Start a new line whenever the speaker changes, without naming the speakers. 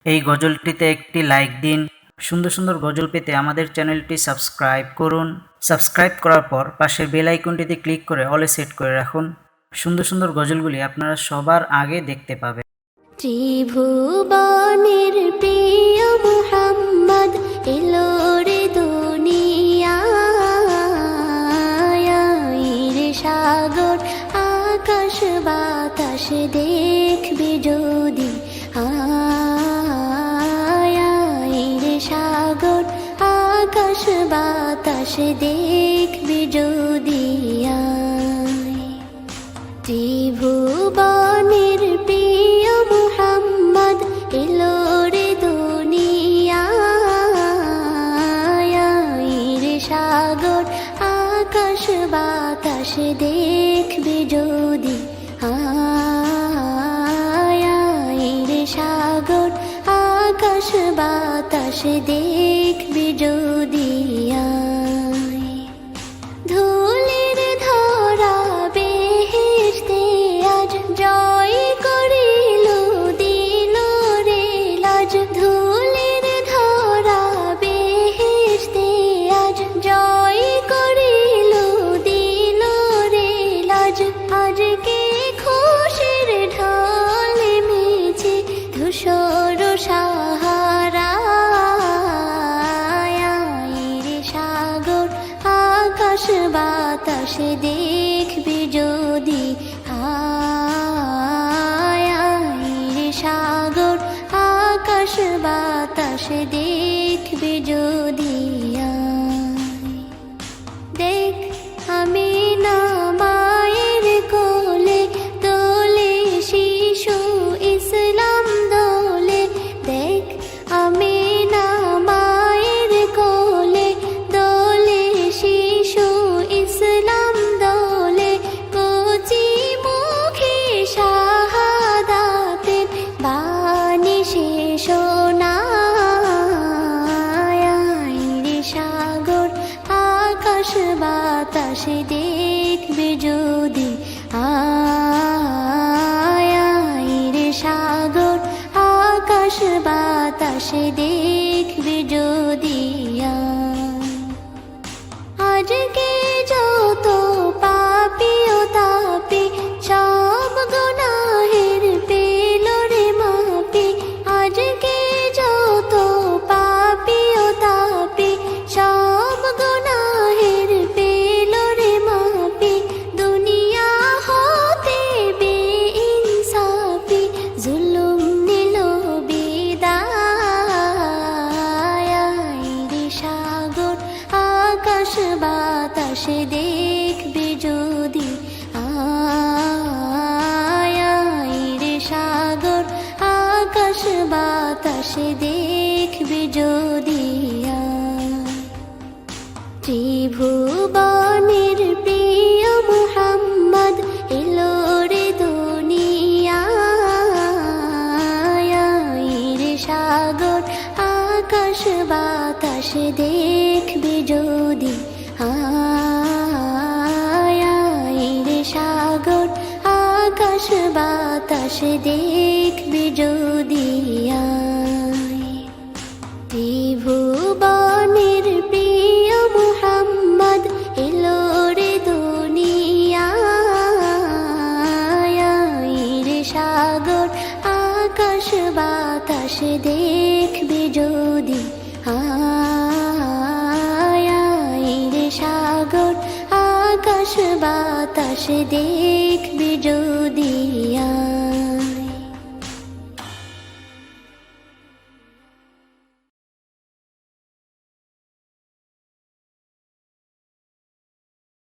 এই গজলটিতে একটি লাইক দিন। সুন্দর সুন্দর গজল পেতে আমাদের চ্যানেলটি সাবস্ক্রাইব করুন। সাবস্ক্রাইব করার পর পাশের বেল আইকনটিতে ক্লিক করে অলে সেট করে রাখুন। সুন্দর সুন্দর গজলগুলি আপনারা সবার আগে দেখতে পাবেন।
ত্রিভুবনের প্রিয় মুহাম্মদ এলো রে দুনিয়ায়, সাগর আকাশ বাতাস দেখবি যদি, সাগর আকাশ বাতাস দেখবি যদি। ত্রিভুবনের প্রিয় মুহাম্মদ এলো রে দুনিয়ায়, সাগর আকাশ বাতাস দেখবি যদি, সাগর আকাশ বাতাস দেখবি যদি। ধুলির ধরা বেহেশতে আজ জয় করিল দিল রে লাজ, ধুলির ধরা বেহেশতে আজ জয় করিল দিল রে লাজ। আজকে খুশির ঢল মেছে ধূসর সাহারা, সাগর আকাশ বাতাস দেখবি যদি, সাগর আকাশ বাতাস দেখবি যদি। দেখ আমি না মায়ের কোলে দোলে শিশু ইসলাম দোলে, দেখ আমি না মায়ের কোলে দোলে শিশু ইসলাম দোলে। কচি মুখে শাহাদাতের বাণী শেষ শোনায়, সাগর আকাশ বাতাস দেখবি যদি, সাগর আকাশ বাতাস দেখবি যদি। আজকে যত পাপী ও তাপী সব গুনাহের পেল রে মাপি, আজকে যত পাপী ও তাপী সব গুনাহের পেল রে মাপি। দুনিয়া হতে বেইনসাফি জুলুম নিল বিদায়, সাগর আকাশ বাতাস দেখবি যদি, সাগর আকাশ বাতাস দেখবি যদি। ত্রিভুবনের প্রিয় মুহাম্মদ এলো রে দুনিয়ায়, সাগর আকাশ বাতাস দেখবি যদি, সাগর আকাশ বাতাস দেখবি যদি। ত্রিভুবনের প্রিয় মুহাম্মদ এলো রে দুনিয়ায়, সাগর আকাশ বাতাস দেখবি যদি, সাগর আকাশ বাতাস দেখবি যদি।